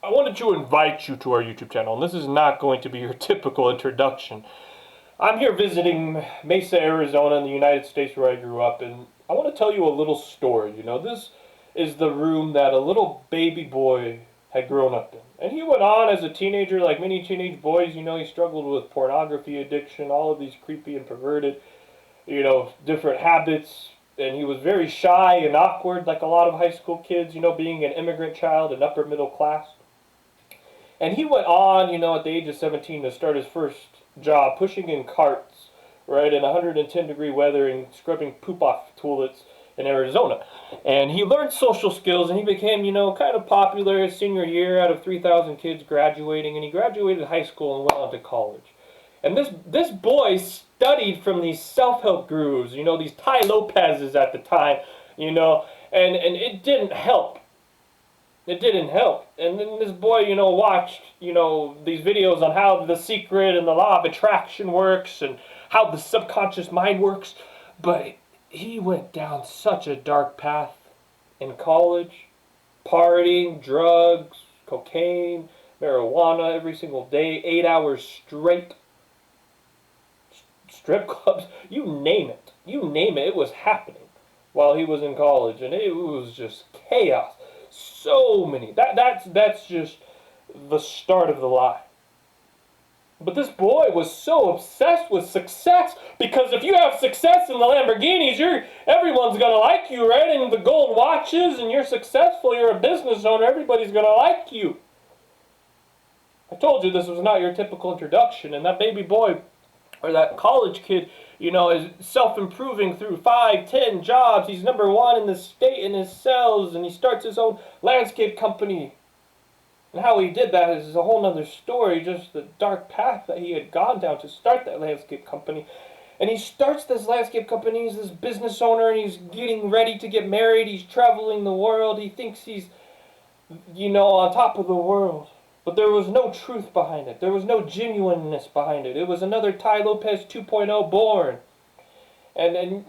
I wanted to invite you to our YouTube channel, and this is not going to be your typical introduction. I'm here visiting Mesa, Arizona in the United States where I grew up, and I want to tell you a little story. This is the room that a little baby boy had grown up in. And he went on as a teenager, like many teenage boys, he struggled with pornography addiction, all of these creepy and perverted, different habits. And he was very shy and awkward, like a lot of high school kids, being an immigrant child and upper middle class. And he went on, at the age of 17 to start his first job, pushing in carts, right, in 110-degree weather and scrubbing poop off toilets in Arizona. And he learned social skills, and he became, kind of popular his senior year out of 3,000 kids graduating. And he graduated high school and went on to college. And this boy studied from these self-help gurus, these Tai Lopez's at the time, and it didn't help. It didn't help. And then this boy, watched, these videos on how The Secret and the Law of Attraction works and how the subconscious mind works. But he went down such a dark path in college, partying, drugs, cocaine, marijuana every single day, 8 hours straight. Strip clubs, you name it. It was happening while he was in college. And it was just chaos. So many. That's just the start of the lie. But this boy was so obsessed with success, because if you have success in the Lamborghinis, everyone's gonna like you, right? And the gold watches, and you're successful, you're a business owner, everybody's gonna like you. I told you this was not your typical introduction, and that baby boy, or that college kid, is self-improving through 5, 10 jobs. He's number one in the state in his sales, and he starts his own landscape company. And how he did that is a whole nother story, just the dark path that he had gone down to start that landscape company. And he starts this landscape company, he's this business owner, and he's getting ready to get married, he's traveling the world, he thinks he's, on top of the world. But there was no truth behind it. There was no genuineness behind it. It was another Tai Lopez 2.0 born. And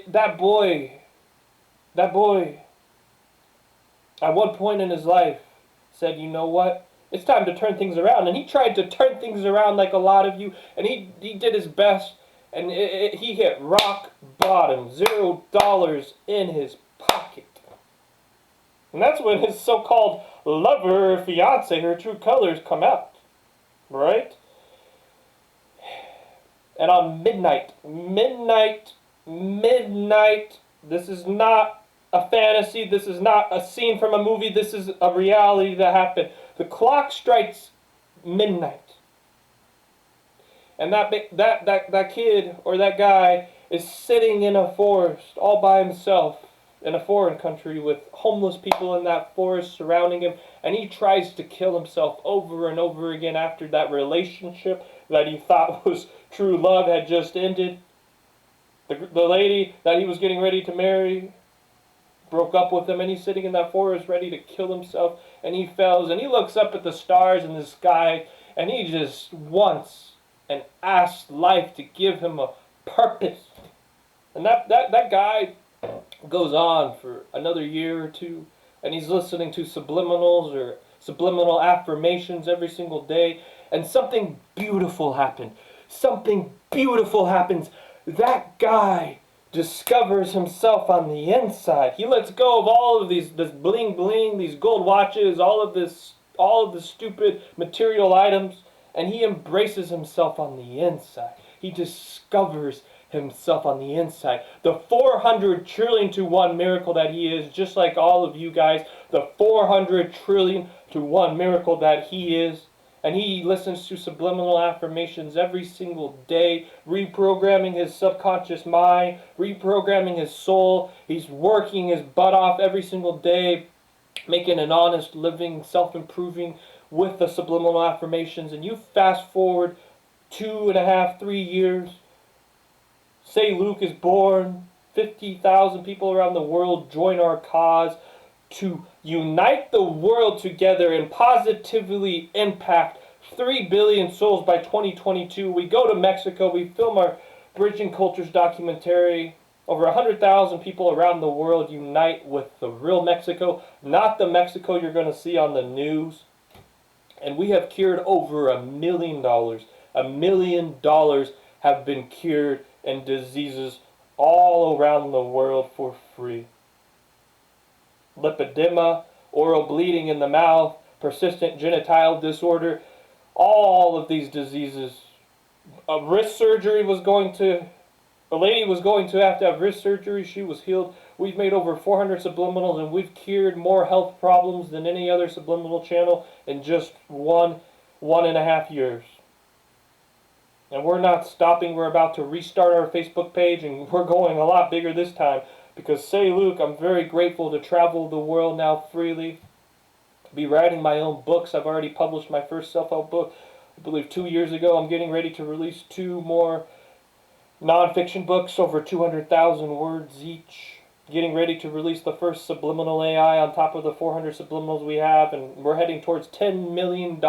that boy, at one point in his life, said, you know what? It's time to turn things around. And he tried to turn things around like a lot of you. And he did his best. And he hit rock bottom. $0 in his pocket. And that's when his so-called lover or fiance, her true colors, come out. Right? And on midnight, this is not a fantasy, this is not a scene from a movie, this is a reality that happened. The clock strikes midnight. And that kid or that guy is sitting in a forest all by himself, in a foreign country with homeless people in that forest surrounding him, and he tries to kill himself over and over again after that relationship that he thought was true love had just ended. The lady that he was getting ready to marry broke up with him, and he's sitting in that forest ready to kill himself, and he fails, and he looks up at the stars in the sky, and he just wants and asks life to give him a purpose. And that guy goes on for another year or two, and he's listening to subliminals or subliminal affirmations every single day, and something beautiful happened. Something beautiful happens. That guy discovers himself on the inside. He lets go of all of this bling bling, these gold watches, all of the stupid material items, and he embraces himself on the inside. He discovers himself on the inside. The 400 trillion to 1 miracle that he is, just like all of you guys, the 400 trillion to 1 miracle that he is. And he listens to subliminal affirmations every single day, reprogramming his subconscious mind, reprogramming his soul. He's working his butt off every single day, making an honest living, self-improving with the subliminal affirmations. And you fast forward 2.5, 3 years, Seiluke is born, 50,000 people around the world join our cause to unite the world together and positively impact 3 billion souls by 2022. We go to Mexico, we film our Bridging Cultures documentary. Over 100,000 people around the world unite with the real Mexico, not the Mexico you're going to see on the news. And we have cured over $1 million. $1 million have been cured in diseases all around the world for free. Lipedema, oral bleeding in the mouth, persistent genital disorder, all of these diseases. A lady was going to have to have wrist surgery. She was healed. We've made over 400 subliminals, and we've cured more health problems than any other subliminal channel in just one and a half years. And we're not stopping. We're about to restart our Facebook page, and we're going a lot bigger this time. Because Seiluke, I'm very grateful to travel the world now freely. Be writing my own books. I've already published my first self-help book, I believe 2 years ago. I'm getting ready to release 2 more non-fiction books, over 200,000 words each. Getting ready to release the first subliminal AI on top of the 400 subliminals we have, and we're heading towards $10 million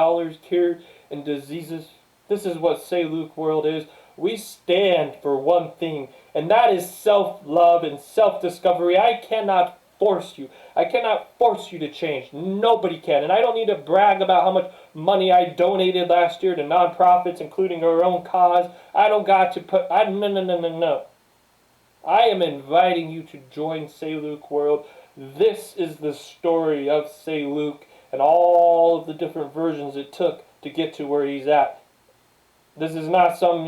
cured in diseases. This is what Seiluke World is. We stand for one thing, and that is self-love and self-discovery. I cannot force you. I cannot force you to change. Nobody can. And I don't need to brag about how much money I donated last year to nonprofits, including our own cause. I don't got to put... No. I am inviting you to join Seiluke World. This is the story of Seiluke and all of the different versions it took to get to where he's at. This is not some,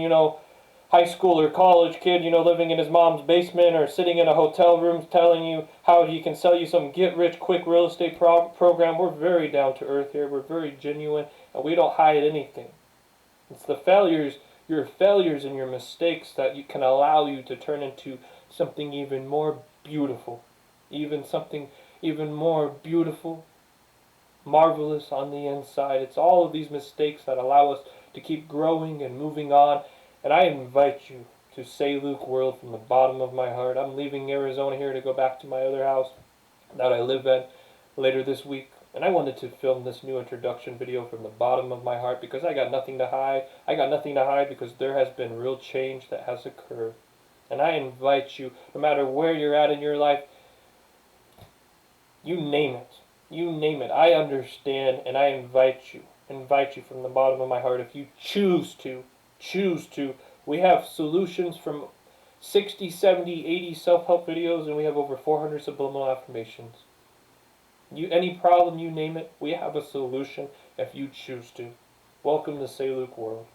high school or college kid, living in his mom's basement or sitting in a hotel room telling you how he can sell you some get-rich-quick real estate program. We're very down to earth here. We're very genuine, and we don't hide anything. It's the failures, your failures and your mistakes that can allow you to turn into something even more beautiful. Something even more beautiful, marvelous on the inside. It's all of these mistakes that allow us to keep growing and moving on. And I invite you to Seiluke World from the bottom of my heart. I'm leaving Arizona here to go back to my other house that I live in later this week. And I wanted to film this new introduction video from the bottom of my heart because I got nothing to hide. I got nothing to hide because there has been real change that has occurred. And I invite you, no matter where you're at in your life, you name it. You name it. I understand, and I invite you from the bottom of my heart. If you choose to, we have solutions from 60, 70, 80 self-help videos, and we have over 400 subliminal affirmations. Any problem, you name it, we have a solution if you choose to. Welcome to Seiluke World.